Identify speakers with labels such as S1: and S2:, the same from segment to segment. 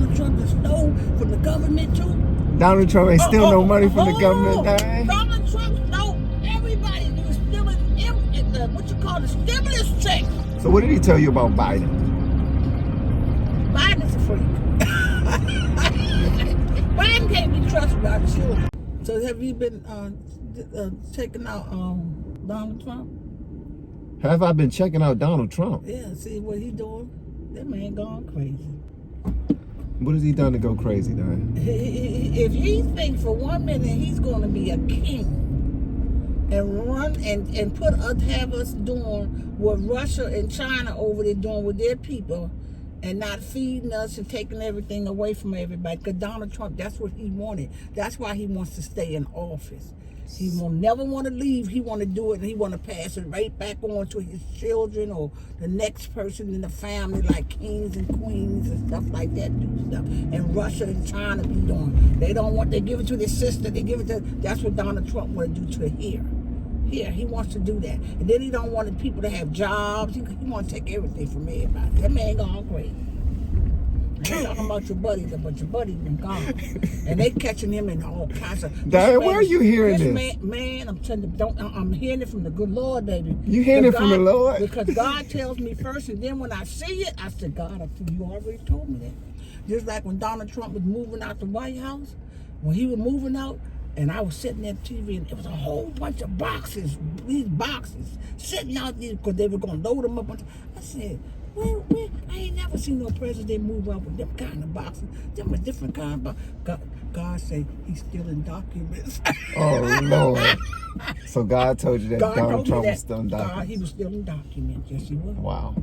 S1: Donald Trump stole from the government too?
S2: Donald Trump ain't steal no money from the government, man.
S1: Donald Trump stole everybody. He was stealing what you call the stimulus check.
S2: So what did he tell you about Biden?
S1: Biden's a freak. Biden can't be trusted by children. So have you been checking out Donald Trump?
S2: Have I been checking out Donald Trump?
S1: Yeah, see what he doing? That man gone crazy.
S2: What has he done to go crazy, man?
S1: If he thinks for 1 minute he's going to be a king and run and have us doing what Russia and China over there doing with their people and not feeding us and taking everything away from everybody, because Donald Trump, that's what he wanted. That's why he wants to stay in office. He will never want to leave. He want to do it, and he want to pass it right back on to his children or the next person in the family, like kings and queens and stuff like that. Do stuff, and Russia and China be doing. They don't want. They give it to their sister. They give it to. That's what Donald Trump want to do to here. Here, he wants to do that, and then he don't want the people to have jobs. He want to take everything from everybody. That man gone crazy. I ain't talking about your buddies, but your buddies been gone. And they catching him in all kinds of...
S2: Dad, where are you hearing this?
S1: Man, I'm telling you, I'm hearing it from the good Lord, baby.
S2: You hearing it from the Lord?
S1: Because God tells me first, and then when I see it, I said, God, you already told me that. Just like when Donald Trump was moving out the White House, when he was moving out, and I was sitting at TV, and it was a whole bunch of boxes, these boxes, sitting out there because they were going to load them up. I said... Where, I ain't never seen no president move out with them kind of boxes. Them a different kind of boxes. God say he's stealing documents.
S2: Oh, Lord. So God told you that Donald Trump was stealing
S1: documents?
S2: documents?
S1: He was stealing documents. Yes, he was.
S2: Wow.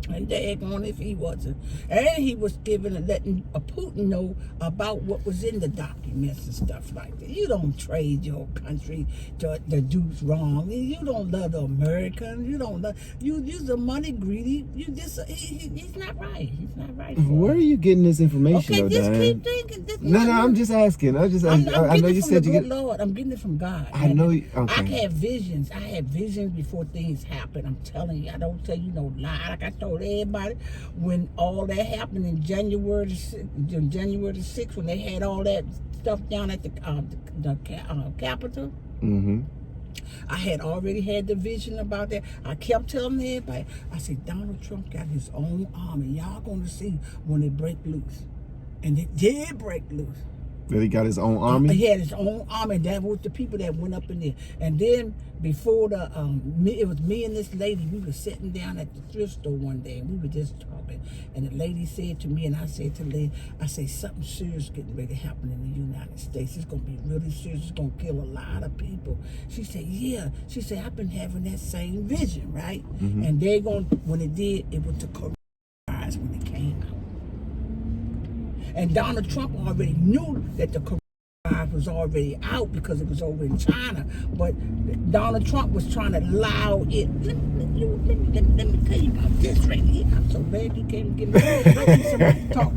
S1: And daggone if he wasn't. And he was letting Putin know about what was in the documents and stuff like that. You don't trade your country to dudes wrong. You don't love the Americans. You don't love you're the money greedy. He's not right. He's not right.
S2: Where are you getting this information?
S1: Okay,
S2: though,
S1: just
S2: Dan?
S1: keep thinking.
S2: No, I'm just asking. I know you said you get.
S1: Lord, I'm getting it from God.
S2: I know. Okay.
S1: I have visions. I have visions before things happen. I'm telling you. I don't tell you no lie. Like I told everybody when all that happened in January the 6th, when they had all that stuff down at the Capitol.
S2: Mm-hmm.
S1: I had already had the vision about that. I kept telling everybody, I said, Donald Trump got his own army. Y'all going to see when it break loose. And it did break loose.
S2: That he got his own army?
S1: He had his own army. That was the people that went up in there. And then before it was me and this lady, we were sitting down at the thrift store one day, and we were just talking. And the lady said to me, and I said to the lady, I say, something serious getting ready to happen in the United States. It's going to be really serious. It's going to kill a lot of people. She said, yeah. She said, I've been having that same vision, right? Mm-hmm. And when it did, it was the coronavirus when it came out. And Donald Trump already knew that the coronavirus was already out because it was over in China. But Donald Trump was trying to allow it. Let me tell you about this right here. I'm so glad you came to give me somebody to talk.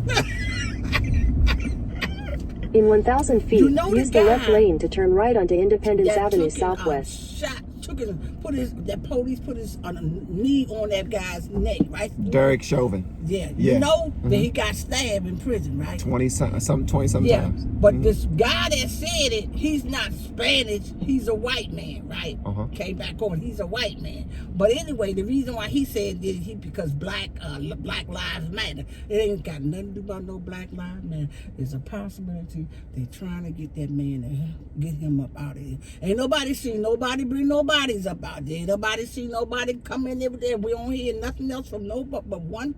S3: In 1,000 feet, use the left lane to turn right onto Independence Avenue Southwest.
S1: That police put his knee on that guy's neck, right?
S2: Derek Chauvin.
S1: Yeah. You know that he got stabbed in prison, right?
S2: 20-something times.
S1: But this guy that said it, he's not Spanish. He's a white man, right? Came back on. He's a white man. But anyway, the reason why he said it, because Black Lives Matter. It ain't got nothing to do about no Black Lives Matter. There's a possibility they're trying to get that man and get him up out of here. Ain't nobody seen nobody bring nobody's up out there. Nobody see nobody come in there. We don't hear nothing else from nobody but one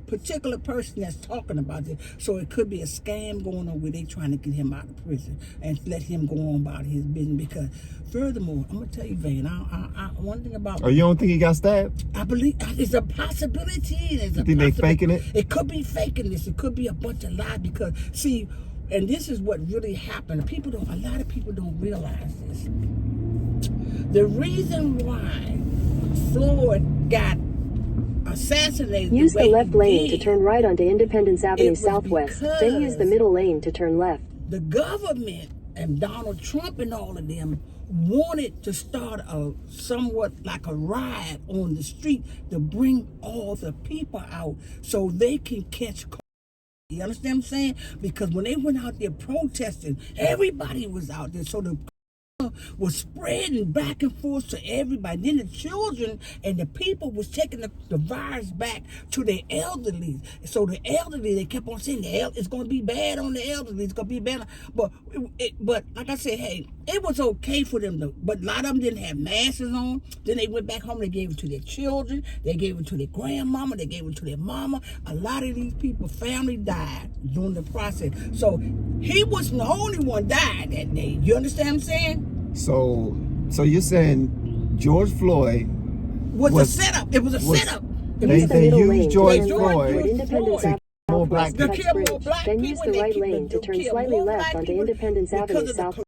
S1: particular person that's talking about it. So it could be a scam going on where they trying to get him out of prison and let him go on about his business. Because furthermore, I'm gonna tell you, Van, one thing about
S2: you don't think he got stabbed?
S1: I believe it's a possibility.
S2: You think they faking it?
S1: It could be faking this. It could be a bunch of lies because see, and this is what really happened. A lot of people don't realize this. The reason why Floyd got assassinated.
S3: Use the left lane to turn right onto Independence Avenue Southwest. Then use the middle lane to turn left.
S1: The government and Donald Trump and all of them wanted to start somewhat like a riot on the street to bring all the people out so they can catch You understand what I'm saying? Because when they went out there protesting, everybody was out there. So the was spreading back and forth to everybody. Then the children and the people was taking the virus back to their elderly. So the elderly, they kept on saying it's going to be bad on the elderly. It's going to be bad. But like I said, hey, it was okay for them to, but a lot of them didn't have masks on. Then they went back home. They gave it to their children. They gave it to their grandmama. They gave it to their mama. A lot of these people, family died during the process. So he wasn't the only one died that day. You understand what I'm saying?
S2: So you're saying George Floyd
S1: was a setup. It was a setup.
S2: They used George
S3: Floyd
S2: to kill black people.
S3: Then use the right lane to turn slightly left onto Independence Avenue South.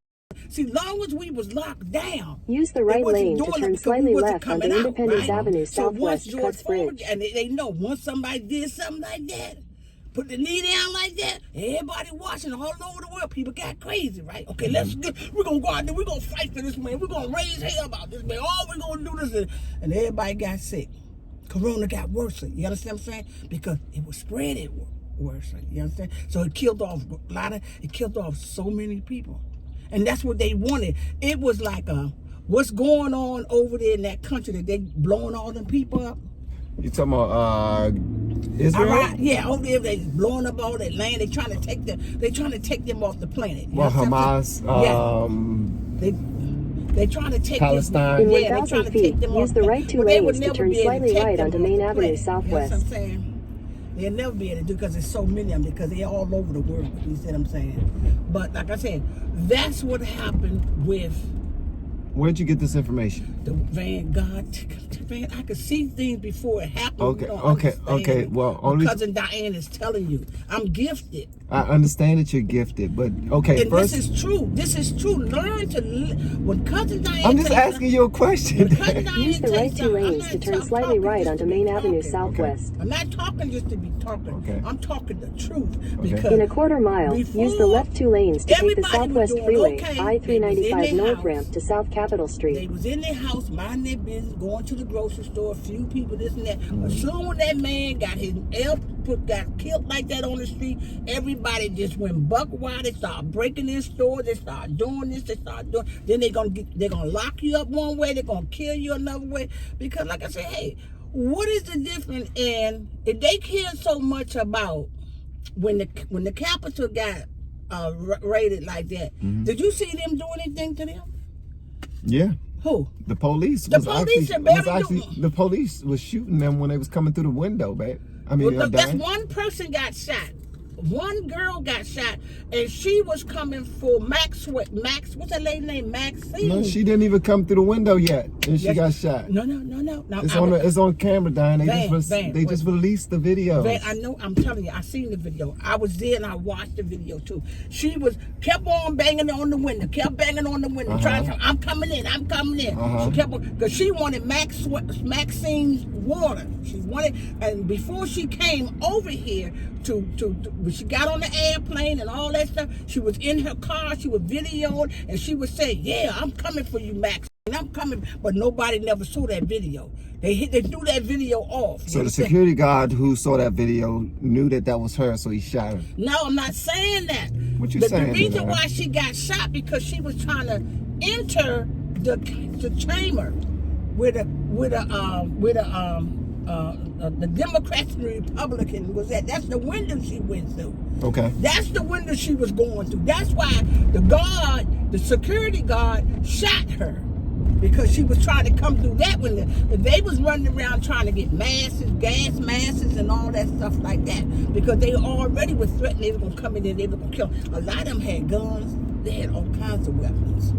S1: See, long as we was locked down.
S3: Use the right lane to turn slightly left onto Independence Avenue Southwest Cuts Bridge.
S1: And they know once somebody did something like that, put the knee down like that, everybody watching all over the world. People got crazy, right? Okay, we're going to go out there. We're going to fight for this man. We're going to raise hell about this man. All we're going to do this. And everybody got sick. Corona got worse. You understand what I'm saying? Because it was spreading worse. You understand? So it killed off so many people. And that's what they wanted. It was like, what's going on over there in that country that they blowing all them people up?
S2: You talking about Israel?
S1: Iraq, yeah, over there they blowing up all that land. They trying to take them off the planet.
S2: Well, Hamas.
S1: They trying to take
S2: Palestine.
S3: In 1,000 feet, use the right two lanes to turn slightly right onto Main Avenue Southwest.
S1: You know what I'm saying? They'll never be able to do because there's so many of them because they're all over the world. You see what I'm saying? But like I said, that's what happened with.
S2: Where'd you get this information?
S1: The van, I could see things before it happened.
S2: Okay. Well, only
S1: cousin Diane is telling you, I'm gifted.
S2: I understand that you're gifted, but okay.
S1: And
S2: first,
S1: this is true. This is true. Learn to when cousin Diane.
S2: I'm just asking you a question.
S3: Use the right two lanes to turn slightly right onto Main Avenue Southwest.
S1: I'm not talking just to be talking.
S2: Okay.
S1: I'm talking the truth.
S2: Okay.
S1: Because
S3: in a quarter mile, use the left two lanes to take the Southwest Freeway, I-395 North Ramp to South Capitol Street.
S1: They was in their house, minding their business, going to the grocery store, a few people, this and that. As soon as that man got his got killed like that on the street, everybody just went buck wild. They started breaking in stores. They started doing this. They started doing. Then they're gonna lock you up one way. They're gonna kill you another way. Because, like I said, hey, what is the difference? And if they care so much about when the Capitol got raided like that, did you see them do anything to them?
S2: Yeah.
S1: Who?
S2: The police. The police was shooting them when they was coming through the window, babe. I mean,
S1: well, that's one person got shot. One girl got shot, and she was coming for Max. What's that lady name? Maxine.
S2: No, she didn't even come through the window yet, and she got shot.
S1: No.
S2: It's on camera, Diane. They just released the video.
S1: Van, I know. I'm telling you, I seen the video. I was there and I watched the video too. She kept on banging on the window, trying to. I'm coming in. She kept on because she wanted Maxine's water. She wanted, and before she came over here when she got on the airplane and all that stuff, she was in her car, she was videoing, and she was saying, yeah, I'm coming for you, Max. And I'm coming, but nobody never saw that video. They threw that video off.
S2: So the security guard who saw that video knew that was her, so he shot her.
S1: No, I'm not saying that.
S2: What you saying?
S1: The reason why she got shot because she was trying to enter the chamber with the Democrats and the Republicans was at. That's the window she went through.
S2: Okay.
S1: That's the window she was going through. That's why the security guard shot her. Because she was trying to come through that window. They was running around trying to get gas masks and all that stuff like that. Because they already were threatening they were going to come in there, they were going to kill. A lot of them had guns. They had all kinds of weapons.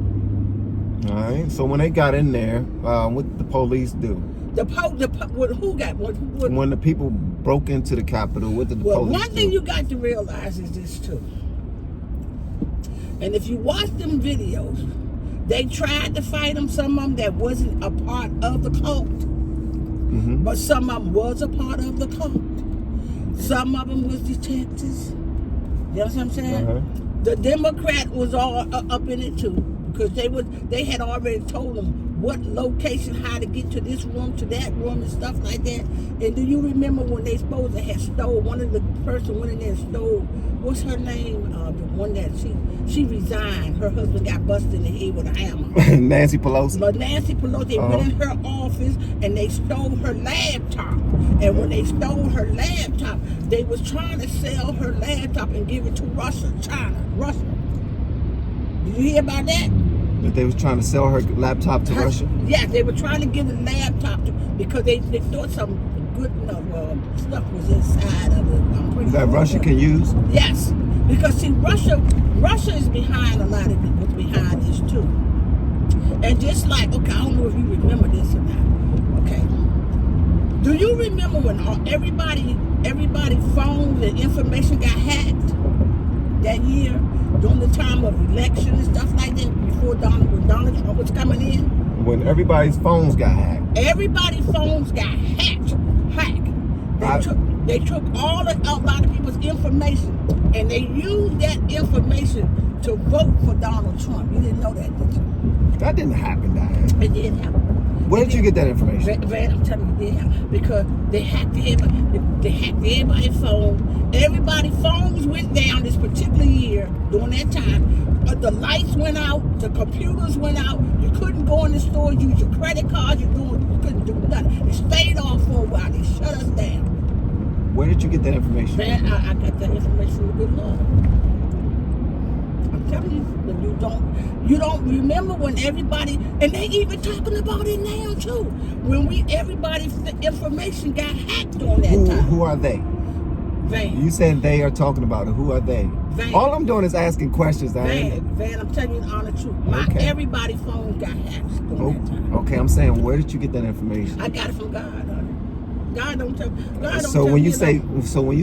S2: All right. So when they got in there, what did the police do?
S1: Who got what?
S2: When the people broke into the Capitol, what did the police do?
S1: One thing you got to realize is this too. And if you watch them videos, they tried to fight them. Some of them that wasn't a part of the cult, but some of them was a part of the cult. Some of them was detectives. You know what I'm saying? The Democrat was all up in it too. Because they had already told them what location, how to get to this room, to that room, and stuff like that. And do you remember when they supposed to have stole one of the person went in there and stole, what's her name? The one that she resigned. Her husband got busted in the head with a hammer.
S2: Nancy Pelosi.
S1: But Nancy Pelosi went in her office and they stole her laptop. And when they stole her laptop, they was trying to sell her laptop and give it to China. Did you hear about that?
S2: That they was trying to sell her laptop to Russia?
S1: Yes, they were trying to give the laptop to, because they thought some good stuff was inside of it.
S2: That Russia can use?
S1: Yes, because see, Russia is behind a lot of what's behind this too. And just like, okay, I don't know if you remember this or not. Okay, do you remember when everybody phones and information got hacked that year during the time of election and stuff like that before when Donald Trump was coming in? When
S2: everybody's phones got hacked.
S1: Everybody's phones got hacked. They took a lot of people's information and they used that information to vote for Donald Trump. You didn't know that, did you?
S2: That didn't happen, Diane.
S1: It did happen.
S2: Where did you get that information?
S1: Van, I'm telling you, it did happen. Because they hacked everybody's phone. Everybody's phones went down this particular year during that time. The lights went out, the computers went out. You couldn't go in the store, use your credit card. You couldn't do nothing. It stayed off for a while. They shut us down.
S2: Where did you get that information?
S1: Man, I got that information from the good Lord. I'm telling you, but you don't remember when everybody, and they even talking about it now too. When everybody's information got hacked on that time.
S2: Who are they?
S1: Van.
S2: You said they are talking about it. Who are they?
S1: Van.
S2: All I'm doing is asking questions.
S1: Van, I'm telling you the honest truth. Everybody's phone got hacked on that time.
S2: Okay, I'm saying, where did you get that information?
S1: I got it from God, honey. God don't tell me.
S2: So when you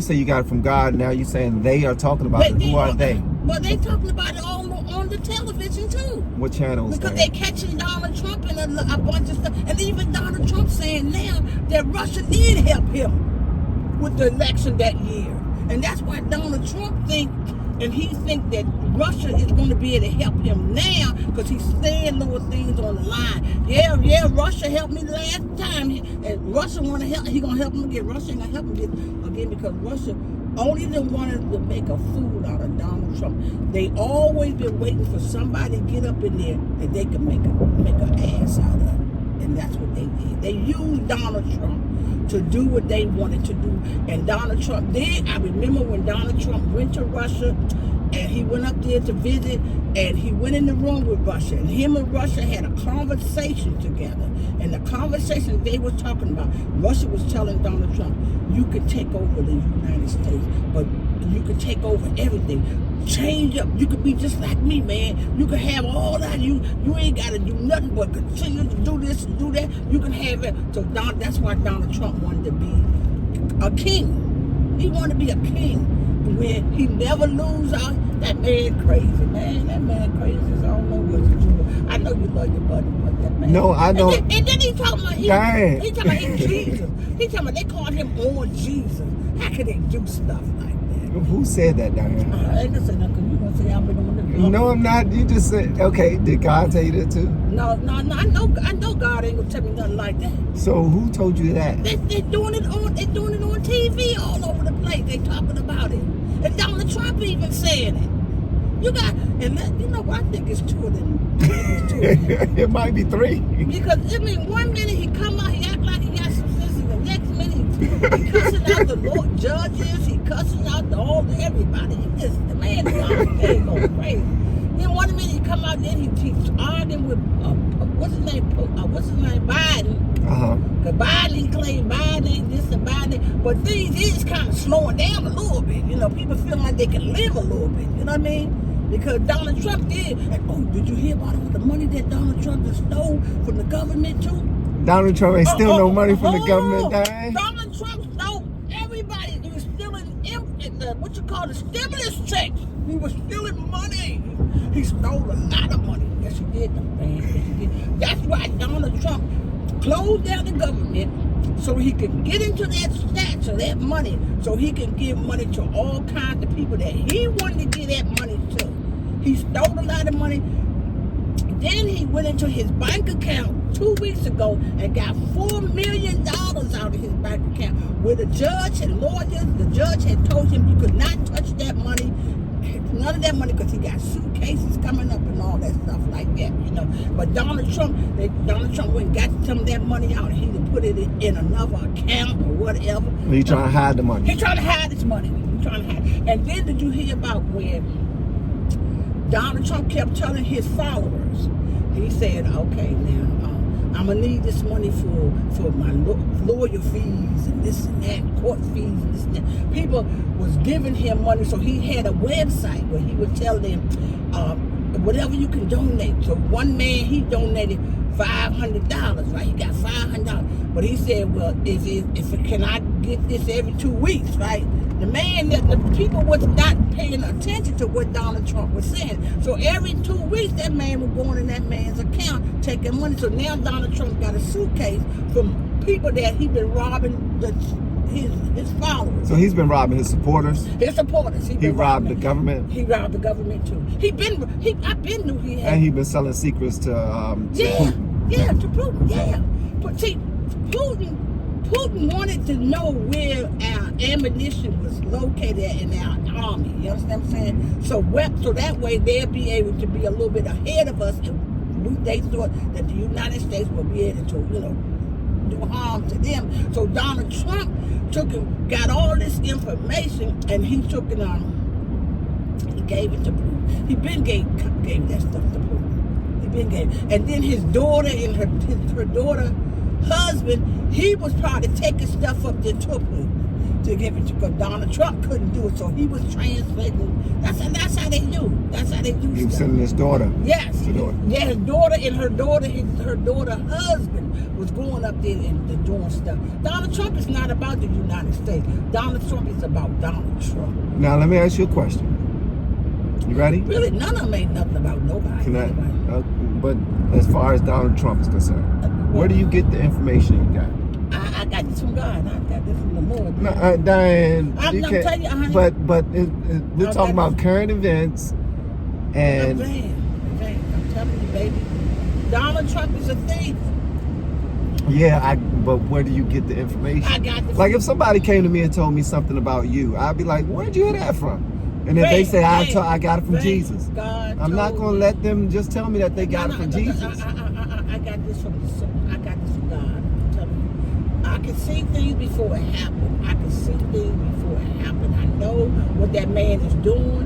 S2: say you got it from God, now you're saying they are talking about it. Who are they?
S1: Well, they talking about it all on the television too.
S2: What channels?
S1: Because they catching Donald Trump and a bunch of stuff, and even Donald Trump saying now that Russia did help him with the election that year, and that's why Donald Trump think that Russia is going to be able to help him now because he's saying little things on the line. Yeah, Russia helped me last time, and Russia want to help. He gonna help him again. Russia ain't gonna help him again because Russia only wanted to make a fool out of Donald Trump. They always been waiting for somebody to get up in there that they can make an ass out of, and that's what they did. They used Donald Trump to do what they wanted to do. And Donald Trump did. I remember when Donald Trump went to Russia and he went up there to visit and he went in the room with Russia and him and Russia had a conversation together. And the conversation they were talking about, Russia was telling Donald Trump, you could take over the United States, but you could take over everything. Change up. You could be just like me, man. You could have all that. You ain't got to do nothing but continue to do this and do that. You can have it. So that's why Donald Trump wanted to be a king. He wanted to be a king where he never lose out. That man crazy, man. That man crazy. I don't know what to do. I know you love your buddy, but that man.
S2: No, I don't.
S1: And then he talking about he talking about he Jesus. He talking about they called him on Jesus. How can they do stuff like that?
S2: Who said that, Diane?
S1: I ain't gonna say nothing because you gonna say I've been on the
S2: No, I'm not. You just said, okay, did God tell you that too?
S1: No, I know God ain't gonna tell me nothing like that.
S2: So who told you that?
S1: They're doing it on TV all over the place. They talking about it. And Donald Trump even saying it. You know what? I think it's two of them.
S2: It might be three.
S1: Because, one minute he come out, he act like he got some sense, and the next minute he cussing out the Lord judges, he cussing out everybody. The man is going crazy. Then one minute he come out, then he's arguing with, what's his name, Biden. Because Biden, he claimed Biden ain't this and Biden, but things is kind of slowing down a little bit. You know, people feel like they can live a little bit. You know what I mean? Because Donald Trump did. And, did you hear about all the money that Donald Trump just stole from the government too?
S2: Donald Trump ain't steal no money from the government, Diane.
S1: Donald Trump stole everybody. He was stealing what you call the stimulus checks. He was stealing money. He stole a lot of money. Yes, he did, man. Yes, he did. That's why Donald Trump closed down the government so he could get into that stature, that money, so he can give money to all kinds of people that he wanted to give that money to. He stole a lot of money. Then he went into his bank account 2 weeks ago and got $4 million out of his bank account. Where the judge and lawyers, the judge had told him you could not touch that money, none of that money, because he got suitcases coming up and all that stuff like that, you know. But Donald Trump went and got some of that money out, and he put it in another account or whatever.
S2: He trying to hide the money.
S1: He trying to hide his money. He trying to hide. And then did you hear about when Donald Trump kept telling his followers? He said, "Okay, now I'm gonna need this money for my lawyer fees and this and that, court fees and this and that." People was giving him money, so he had a website where he would tell them whatever you can donate. So one man, he donated $500, right? He got $500, but he said, "Well, can I get this every 2 weeks, right?" The people was not paying attention to what Donald Trump was saying. So every 2 weeks, that man was going in that man's account, taking money. So now Donald Trump got a suitcase from people that he been robbing his followers.
S2: So he's been robbing his supporters?
S1: His supporters.
S2: He robbed the government?
S1: He robbed the government too. I been knew he had.
S2: And he been selling secrets to Putin.
S1: Yeah, to Putin, yeah. But see, Putin wanted to know where our ammunition was located at in our army. You understand what I'm saying? So that way they'll be able to be a little bit ahead of us, and they thought that the United States would be able to, you know, do harm to them. So Donald Trump got all this information, and he took it he gave it to Putin. He been gave that stuff to Putin. And then his daughter and her daughter husband, he was probably taking stuff up there to Putin to give it to, because Donald Trump couldn't do it, so he was translating. That's how they do. That's how they do.
S2: He was sending his daughter.
S1: Yes.
S2: His daughter.
S1: Yeah, his daughter and her daughter husband was going up there and doing stuff. Donald Trump is not about the United States. Donald Trump is about Donald Trump.
S2: Now let me ask you a question. You ready?
S1: Really, none of them ain't nothing about nobody.
S2: But as far as Donald Trump is concerned, where do you get the information you got?
S1: I got this from God. I got this from the Lord.
S2: No, Diane,
S1: I'm telling you, honey.
S2: but we're talking about current events and.
S1: I'm telling you, baby. Donald Trump is a thief.
S2: Yeah, but where do you get the information?
S1: I got this.
S2: Like if somebody came to me and told me something about you, I'd be like, where'd you hear that from? And if they say I got it from Jesus, I'm not going to let them just tell me that they got it from Jesus.
S1: I got this from God. I'm telling you. I can see things before it happened. I know what that man is doing,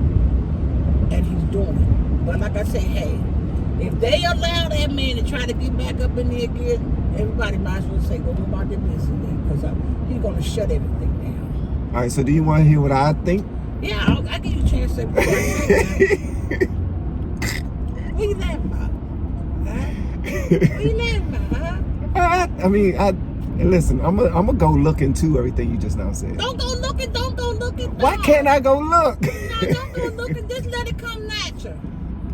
S1: and he's doing it. But like I say, hey, if they allow that man to try to get back up in there again, everybody might as well say, go about their business, because he's going to shut everything down.
S2: All right, so do you want to hear what I think?
S1: Yeah, I'll give you a chance to say what you laughing about? Huh? What you laughing about, huh?
S2: I mean, listen, I'm gonna go look into everything you just now said.
S1: Don't go looking.
S2: Why can't I go look?
S1: No, don't go looking. Just let it come natural.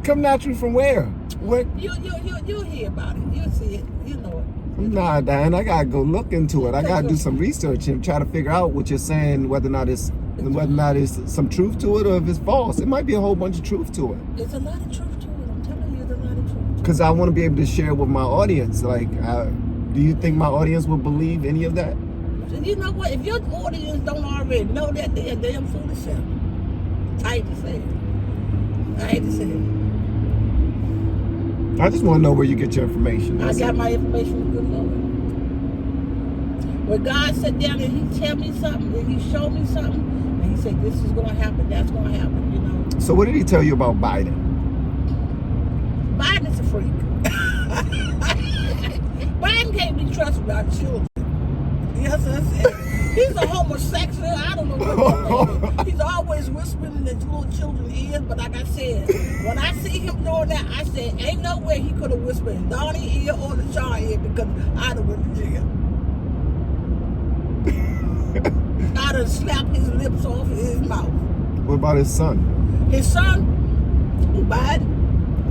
S2: Come natural from where? What?
S1: You'll hear about it. You'll see it. You know it.
S2: Nah, Diane, I gotta go look into it. I gotta do some research and try to figure out what you're saying, whether or not it's some truth to it or if it's false. It might be a whole bunch of truth to it.
S1: There's a lot of truth to it. I'm telling you, there's a lot of truth.
S2: Because I want to be able to share with my audience. Like, do you think my audience will believe any of that?
S1: You know what? If your audience don't already know that, they're damn fool of self. I hate to say it.
S2: I just want to know where you get your information.
S1: I got my information from the good Lord. When God sat down and he tell me something, and he showed me something, and he said, this is going to happen, that's going to happen, you know.
S2: So what did he tell you about Biden?
S1: Biden's a freak. Biden can't be trusted with our children. Yes, I said. He's a homosexual. I don't know what he's always whispering in the little children's ears, but like I said, when I see him doing that, I said, ain't no way he could have whispered in Donnie's ear or the Shaw ear, because I'd have went to jail. I'd have slapped his lips off his mouth.
S2: What about his son?
S1: His son? Who, Biden?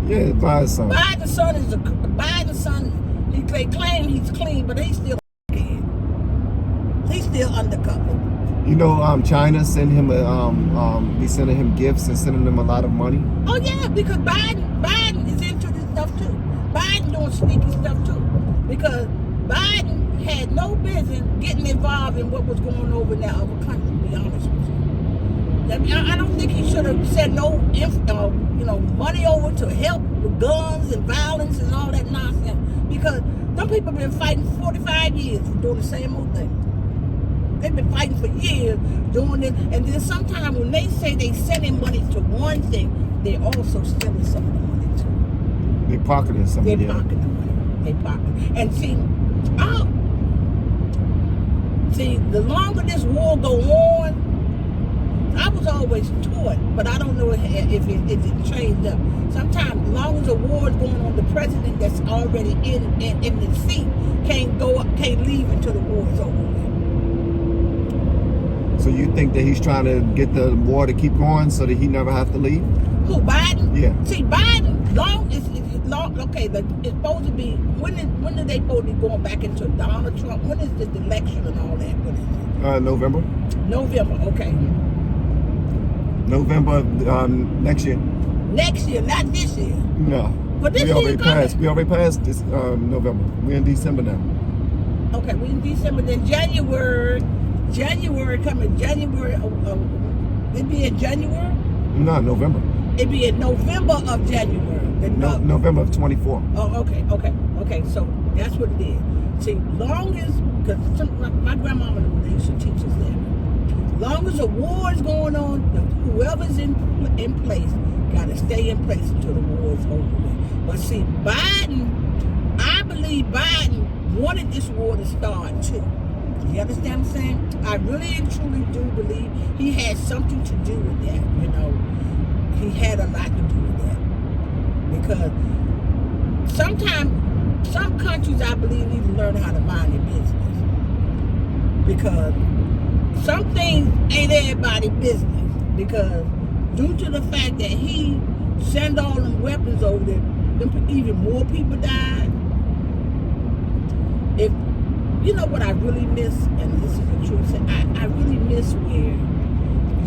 S2: Yeah, Biden's son.
S1: Biden's son, he claims he's clean, but he's still undercover.
S2: You know, China send him be sending him gifts and sending him a lot of money.
S1: Oh yeah, because Biden is into this stuff too. Biden doing sneaky stuff too. because Biden had no business getting involved in what was going over in that other country, to be honest with you. I don't think he should have said no, money over to help with guns and violence and all that nonsense. Because some people have been fighting for 45 years for doing the same old thing. They've been fighting for years doing it. And then sometimes when they say they sending money to one thing, they also stealing some of the money too.
S2: They pocketing some of it.
S1: They pocket the money. They pocket. And see, the longer this war go on, I was always taught, but I don't know if it changed up. Sometimes, as long as a war is going on, the president that's already in the seat can't leave until the war is over with.
S2: So you think that he's trying to get the war to keep going so that he never have to leave?
S1: Who, Biden?
S2: Yeah.
S1: See, Biden, it's supposed to be, when are they supposed to be going back into Donald Trump? When is the election and all that? What is it?
S2: November.
S1: November, okay.
S2: November next year.
S1: Next year, not this year.
S2: No.
S1: But this
S2: we
S1: year
S2: already passed.
S1: coming.
S2: We already passed this November. We're in December now.
S1: Okay, we're in December. Then January coming. January. It'd be in January.
S2: No, November.
S1: It'd be in November of January.
S2: November of 24.
S1: Oh, okay. So that's what it is. See, long as, because my grandmama used to teach us that. Long as a war is going on, whoever's in place got to stay in place until the war is over with. But see, I believe Biden wanted this war to start too. You understand what I'm saying? I really and truly do believe he had something to do with that. He had a lot to do with that. Because sometimes, some countries I believe need to learn how to mind their business. Because some things ain't everybody's business, because due to the fact that he sent all them weapons over there, even more people died. If you know what I really miss, and this is the truth, I really miss where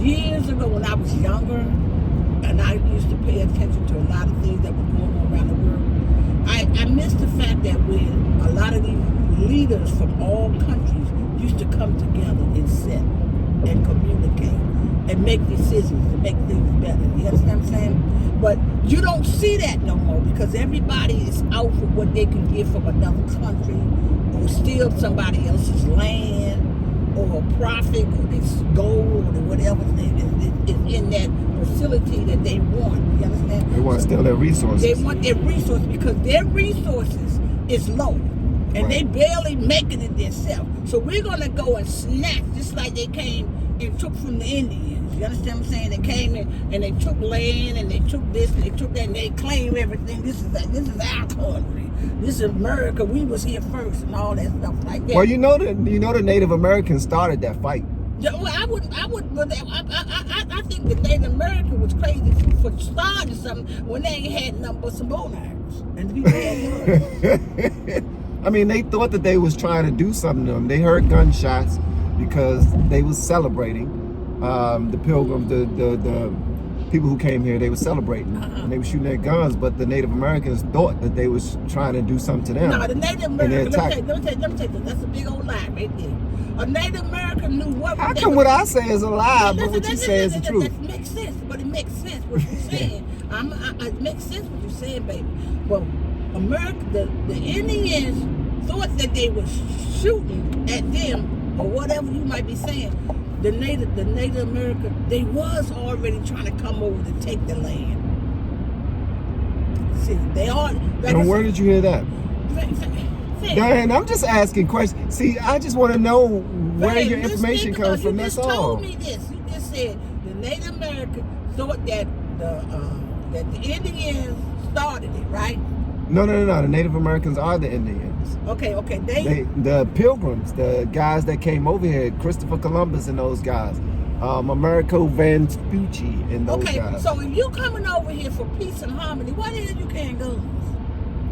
S1: years ago when I was younger, and I used to pay attention to a lot of things that were going on around the world. I miss the fact that when a lot of these leaders from all countries used to come together and sit and communicate and make decisions and make things better. You understand what I'm saying? But you don't see that no more, because everybody is out for what they can get from another country, or steal somebody else's land, or profit, or this gold, or whatever thing is in that facility that they want. You understand?
S2: They want to steal their resources.
S1: They want their resources because their resources is low. And they barely making it themselves. So we're going to go and snatch, just like they came and took from the Indians. You understand what I'm saying? They came in and they took land and they took this and they took that and they claim everything. This is our country. This is America. We was here first and all that stuff like that.
S2: Well, you know the Native Americans started that fight.
S1: Yeah, well, I think the Native American was crazy for starting something when they ain't had nothing but some bone irons. And the people had guns.
S2: I mean, they thought that they was trying to do something to them. They heard gunshots because they was celebrating. The pilgrims, the people who came here, they were celebrating. And they were shooting their guns, but the Native Americans thought that they was trying to do something to them.
S1: No, the Native American, let me tell you, that's a big old lie right there. A Native American knew what.
S2: How come what I say is a lie, but what you say is the truth?
S1: That makes sense, but it makes sense what you're saying. It makes sense what you're saying, baby. Well, America, the Indians thought that they were shooting at them or whatever you might be saying. The Native American, they was already trying to come over to take the land. See, they are.
S2: And where did you hear that? Diane, I'm just asking questions. See, I just want to know where your information comes from. That's all.
S1: You just told me this. You just said the Native American thought that the Indians started it, right?
S2: No. The Native Americans are the Indians.
S1: Okay.
S2: The Pilgrims, the guys that came over here, Christopher Columbus and those guys, Americo Vespucci and those guys.
S1: Okay, so if you coming over here for peace and harmony, why the hell you can't go?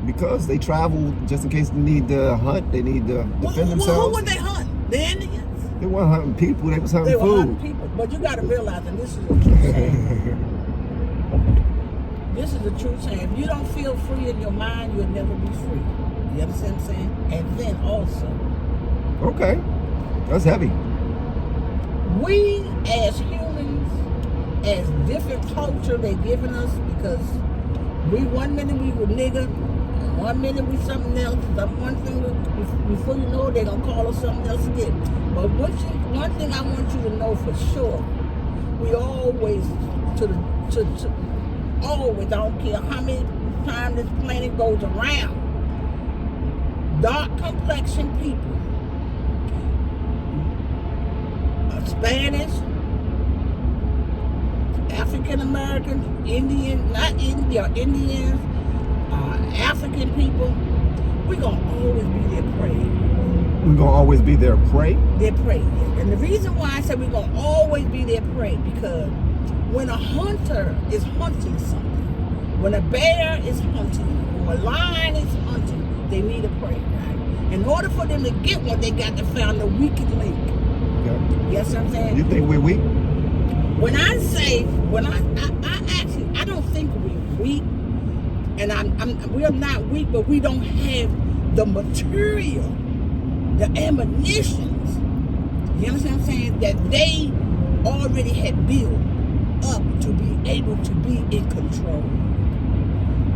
S2: Because they travel just in case they need to hunt, they need to defend themselves.
S1: Who would they hunt? The Indians?
S2: They weren't hunting people, they was hunting food.
S1: They were hunting people, but you got to realize, and this is the truth saying. This is the truth saying. If you don't feel free in your mind, you'll never be free. You understand what I'm saying? And then also,
S2: Okay. That's heavy.
S1: we as humans, as different culture they giving us, because we 1 minute we were nigger, 1 minute we something else, one thing before you know it, they gonna call us something else again. But one thing I want you to know for sure, we always always, I don't care how many times this planet goes around, dark complexion people, Spanish, African Americans, Indians, African people, we're going to always be their prey.
S2: We're going to always be their prey?
S1: Their prey. And the reason why I said we're going to always be their prey, because when a hunter is hunting something, when a bear is hunting, or a lion is hunting, they need a prey, right? In order for them to get one, they got to find the weakest link.
S2: Okay.
S1: Yes, I'm saying?
S2: You think we're weak?
S1: When I say, I don't think we're weak, and we're not weak, but we don't have the material, the ammunitions, you understand what I'm saying, that they already had built up to be able to be in control.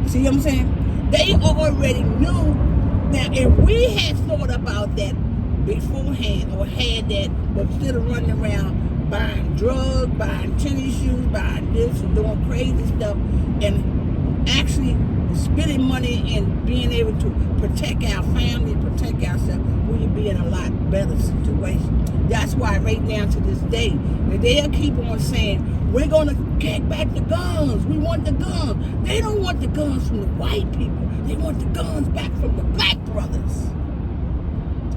S1: See what I'm saying? They already knew. Now, if we had thought about that beforehand, or had that, but instead of running around buying drugs, buying tennis shoes, buying this and doing crazy stuff, and actually spending money and being able to protect our family, protect ourselves, we would be in a lot better situation. That's why right down to this day, they'll keep on saying, we're going to get back the guns. We want the guns. They don't want the guns from the white people. They want the guns back from the black brothers.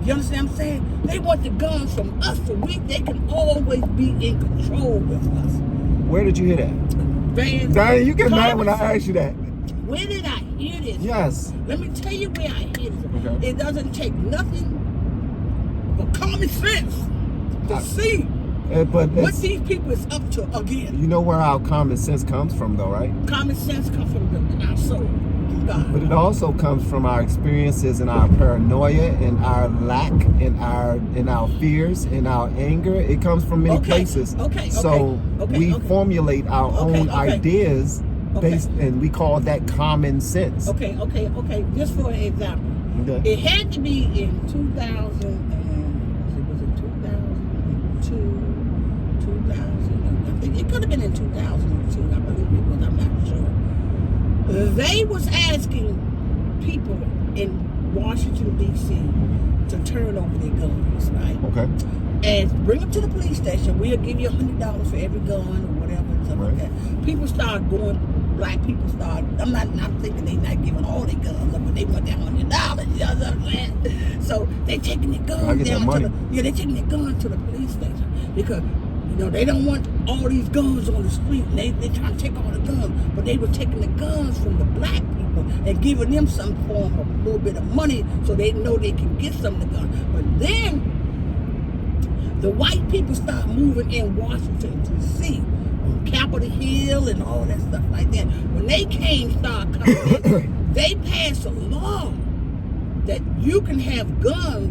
S1: You understand what I'm saying? They want the guns from us so they can always be in control with us.
S2: Where did you hear that? Diane, you get mad when I ask you that.
S1: Where did I hear this?
S2: Yes.
S1: Let me tell you where I hear this.
S2: Okay.
S1: It doesn't take nothing but common sense to see what these people is up to again.
S2: You know where our common sense comes from, though, right?
S1: Common sense comes from our soul. God.
S2: But it also comes from our experiences and our paranoia and our lack and our fears and our anger. It comes from many places. So we formulate our own ideas based, and we call that common sense.
S1: Okay. Just for an example, it had to be in 2000. Was it 2002? 2000? I think it could have been in 2002. I believe it was. I'm not sure. They was asking people in Washington, D.C. to turn over their guns, right?
S2: Okay.
S1: And bring them to the police station. We'll give you $100 for every gun or whatever, and stuff like that. People start going, black people start, I'm thinking they not giving all their guns up, but they want that $100, you know what I'm saying? So they taking their guns down to they taking their guns to the police station, because they don't want all these guns on the street, and they trying to take all the guns, but they were taking the guns from the black people and giving them some form of a little bit of money so they know they can get some of the guns. But then the white people start moving in Washington, D.C., on Capitol Hill and all that stuff like that. When they start coming in, they passed a law that you can have guns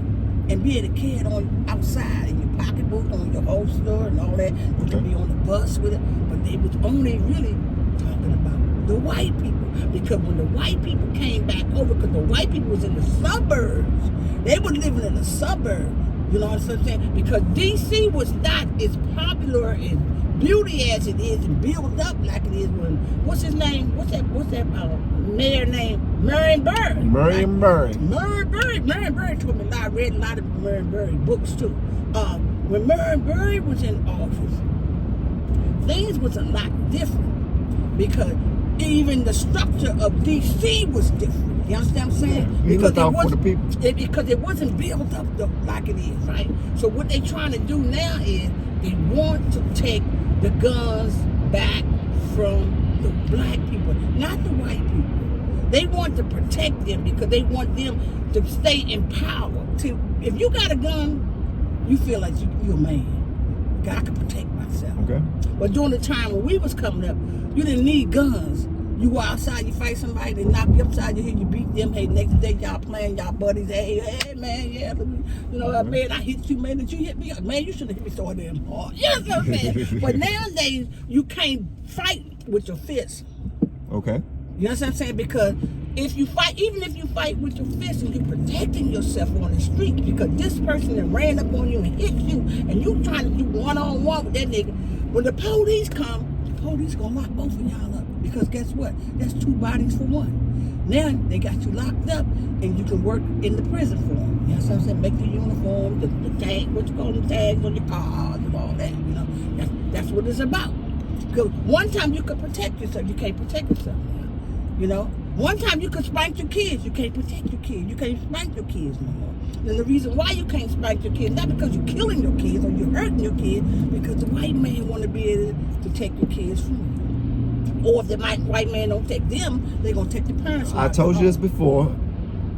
S1: and be able to carry it on outside in your pocketbook, on your holster and all that. You can be on the bus with it. But they was only really talking about the white people. Because when the white people came back over, because the white people was in the suburbs. They were living in the suburbs. You know what I'm saying? Because D.C. was not as popular and beauty as it is and built up like it is when, what's his name? What's that mayor name? Marion Barry.
S2: Marion Barry.
S1: Marion Barry told me a lot. I read a lot of Marion Barry books too. When Marion Barry was in office, things was a lot different, because even the structure of D.C. was different. You understand what I'm saying?
S2: Yeah, because it was, for the people.
S1: Because it wasn't built up like it is, right? So what they're trying to do now is they want to take the guns back from the black people, not the white people. They want to protect them because they want them to stay in power. If you got a gun, you feel like you're a man. I can protect myself.
S2: Okay.
S1: But during the time when we was coming up, you didn't need guns You go outside, you fight somebody, they knock you upside your head, you beat them. Hey, next day y'all playing, y'all buddies. Hey, man, yeah, you know, man, I hit you, man, that you hit me. Man, you should have hit me so damn hard. You know what I'm saying? But nowadays, you can't fight with your fists.
S2: Okay.
S1: You know what I'm saying? Because if you fight, even if you fight with your fists and you're protecting yourself on the street, because this person that ran up on you and hit you, and you trying to do one-on-one with that nigga, when the police come, the police gonna lock both of y'all up. Because guess what? That's 2 bodies for 1. Now they got you locked up, and you can work in the prison for them. You know what I'm saying? Make the uniform, the tag, what you call them, tags on your cars and all that. You know, that's what it's about. Because one time you could protect yourself, you can't protect yourself now. You know, one time you could spank your kids, you can't protect your kids. You can't spank your kids no more. And the reason why you can't spank your kids, not because you're killing your kids or you're hurting your kids, because the white man want to be able to take your kids from you. Or if the white man don't take them, they're going to take the parents from
S2: I told you this before,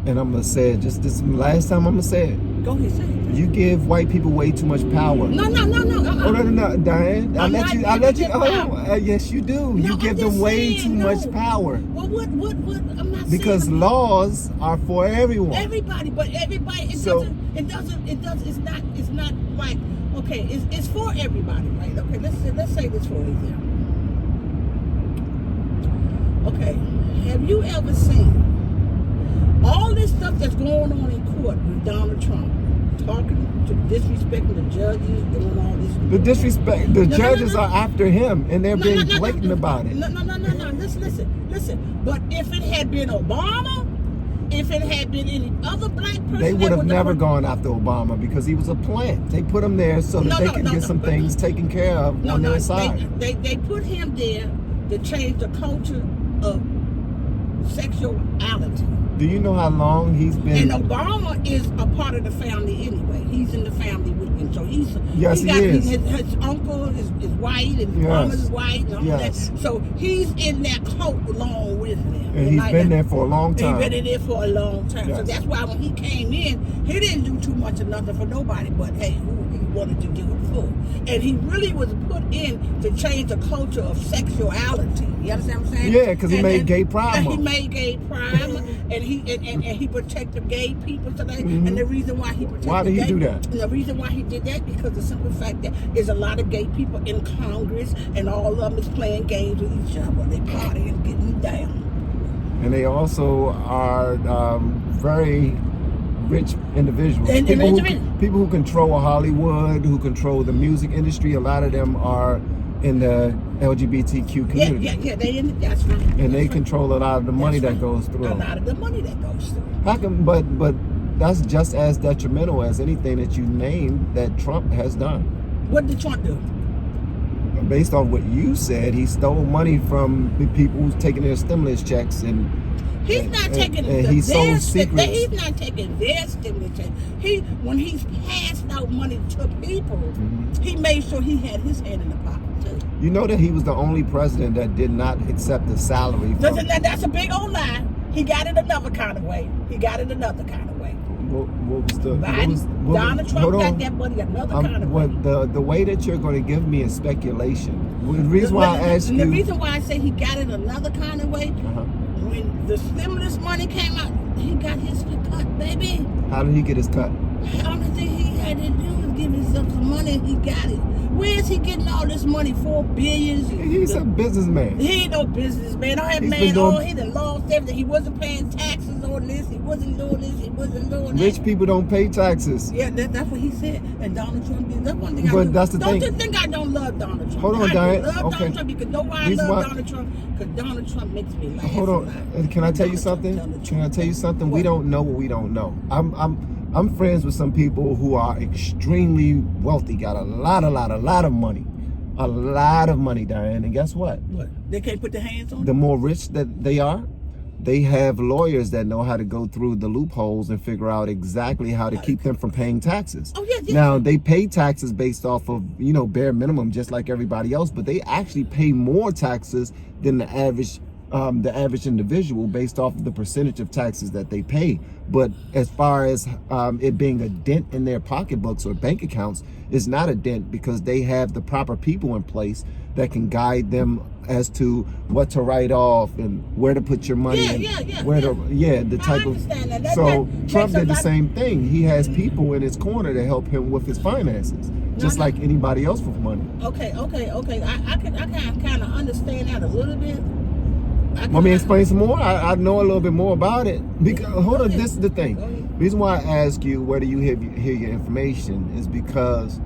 S2: and I'm going to say it just this last time I'm going to say it.
S1: Go ahead, say it.
S2: You give white people way too much power.
S1: No.
S2: Oh, no, Diane. I let you. Oh, yes, you do.
S1: No,
S2: you give them way too much power.
S1: Well, what? I'm not
S2: because
S1: saying
S2: laws are for everyone.
S1: Everybody, but everybody. It's not like, okay, it's for everybody, right? Okay, let's say this for example. Okay, have you ever seen all this stuff that's going on in court with Donald Trump? Talking to disrespecting the judges, doing all this.
S2: The disrespect, the judges are after him, and they're being blatant about it.
S1: No. Listen. But if it had been Obama, if it had been any other black person,
S2: they would have never gone after Obama because he was a plant. They put him there so that they could get some things taken care of on their side.
S1: They put him there to change the culture of sexuality.
S2: Do you know how long he's been?
S1: And Obama is a part of the family anyway. He's in the family with him. So he
S2: is.
S1: His uncle is white, and his mom is white, and all that. So he's in that cult along with them.
S2: And he's been there for a long time.
S1: He's been there for a long time. Yes. So that's why when he came in, he didn't do too much of nothing for nobody, but hey, who he wanted to do it for. And he really was put in to change the culture of sexuality. You understand what I'm saying?
S2: Yeah, because he made gay pride.
S1: He made gay pride, and he protected gay people today. Mm-hmm. And the reason why he protected
S2: why did he do that?
S1: And the reason why he did that because the simple fact that there's a lot of gay people in Congress, and all of them is playing games with each other. They party and getting down.
S2: And they also are very rich individuals. People who control Hollywood, who control the music industry. A lot of them are in the LGBTQ community.
S1: That's right.
S2: And they control a lot of the money that goes through.
S1: A lot of the money that goes through.
S2: How come? But that's just as detrimental as anything that you named that Trump has done.
S1: What did Trump do?
S2: Based on what you said, he stole money from the people who's taking their stimulus checks and.
S1: He's not taking
S2: he sold secrets.
S1: He's not taking their stimulus check. When he's passed out money to people, he made sure he had his hand in the pocket too.
S2: You know that he was the only president that did not accept a salary.
S1: That's a big old lie. He got it another kind of way.
S2: What was the
S1: Donald Trump got that money another kind of way.
S2: The way that you're going to give me is speculation. The reason why I asked you.
S1: The reason why I say he got it another kind of way. When the stimulus money came out, he got his cut, baby.
S2: How did he get his cut?
S1: The only thing he had to do was give himself some money, and he got it. Where is he getting all this money? $4 billion?
S2: He's a businessman.
S1: He ain't no businessman. He done lost everything. He wasn't paying taxes on this. He wasn't doing this. He wasn't doing that.
S2: Rich people don't pay taxes.
S1: Yeah, that's what he said. And Donald Trump did. That's one thing
S2: but that's the thing.
S1: Don't you think I don't love Donald Trump?
S2: Hold on, Diane.
S1: I love Donald Trump because I love Donald Trump because Donald Trump makes me laugh.
S2: Hold on. Can I tell you something? Can I tell you something? We don't know what we don't know. I'm friends with some people who are extremely wealthy, got a lot of money. A lot of money, Diane. And guess what?
S1: What? They can't put their hands on it?
S2: The more rich that they are, they have lawyers that know how to go through the loopholes and figure out exactly how to keep them from paying taxes.
S1: Oh, yes.
S2: Now, they pay taxes based off of, bare minimum, just like everybody else, but they actually pay more taxes than the average the average individual based off of the percentage of taxes that they pay. But as far as it being a dent in their pocketbooks or bank accounts, it's not a dent because they have the proper people in place that can guide them as to what to write off and where to put your money the type of. So Trump did the same thing. He has people in his corner to help him with his finances, just like anybody else with money.
S1: Okay. I can kind of understand that a little bit.
S2: Want me to explain some more? I know a little bit more about it. Because hold on, this is the thing. The reason why I ask you where do you hear your information is because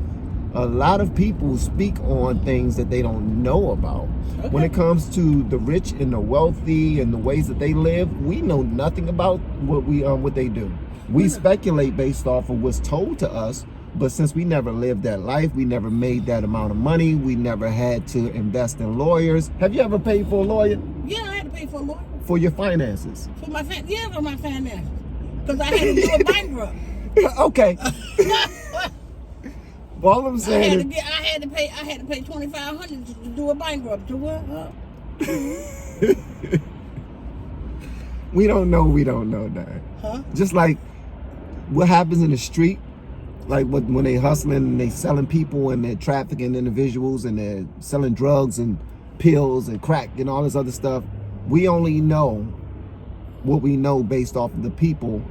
S2: a lot of people speak on things that they don't know about. Okay. When it comes to the rich and the wealthy and the ways that they live, we know nothing about what they do. We speculate based off of what's told to us, but since we never lived that life, we never made that amount of money, we never had to invest in lawyers. Have you ever paid for a lawyer?
S1: Yeah, I had to pay for a lawyer.
S2: For your finances?
S1: For my finances. Because I had to do a bankrupt.
S2: Okay. All I'm saying
S1: I had to pay $2,500 to do a bankrupt. To what?
S2: We don't know that.
S1: Huh?
S2: Just like what happens in the street, like when they hustling and they selling people and they're trafficking individuals and they're selling drugs and pills and crack and all this other stuff. We only know what we know based off of the people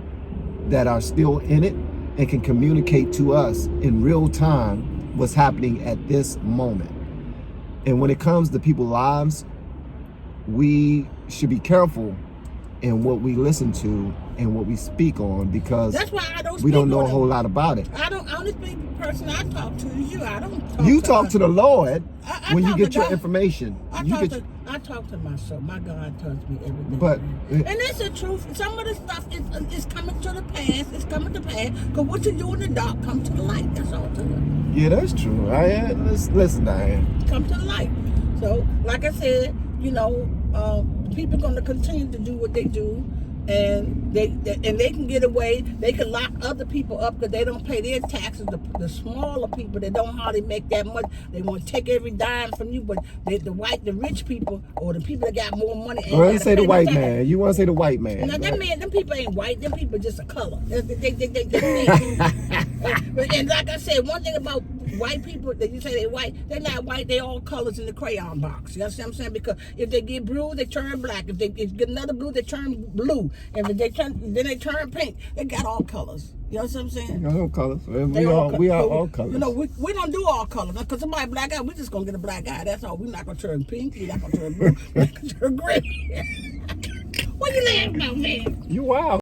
S2: that are still in it and can communicate to us in real time what's happening at this moment. And when it comes to people's lives, we should be careful in what we listen to and what we speak on, because
S1: that's why I don't
S2: we don't know a whole lot about it.
S1: Only person I talk to is you. I don't talk
S2: you
S1: to
S2: talk to the Lord when you get your
S1: God.
S2: information.
S1: I talk to myself. My God tells me everything.
S2: But
S1: and that's the truth. Some of the stuff is coming to the pass. It's coming to pass. Because what you do in the dark come to the light. That's all to it.
S2: Yeah, that's true. Listen, Diane.
S1: Come to the light. So, like I said, people are going to continue to do what they do. And they can get away. They can lock other people up because they don't pay their taxes. The smaller people that don't hardly make that much, they want to take every dime from you. But the rich people or the people that got more money.
S2: You want to say the white man? You want to say the white man?
S1: Now, them people ain't white. Them people just a color. And like I said, one thing about white people that you say they white, they're not white. They all colors in the crayon box. You understand what I'm saying? Because if they get blue, they turn black. If they get another blue, they turn blue. And if they turn pink. They got all colors. You know what I'm saying?
S2: All colors. We are all colors.
S1: We don't do all colors. Because somebody black eye, we just gonna get a black eye. That's all. We're not gonna turn pink. We're not gonna turn blue. We're not gonna turn gray. What you laughing about, man?
S2: You wild.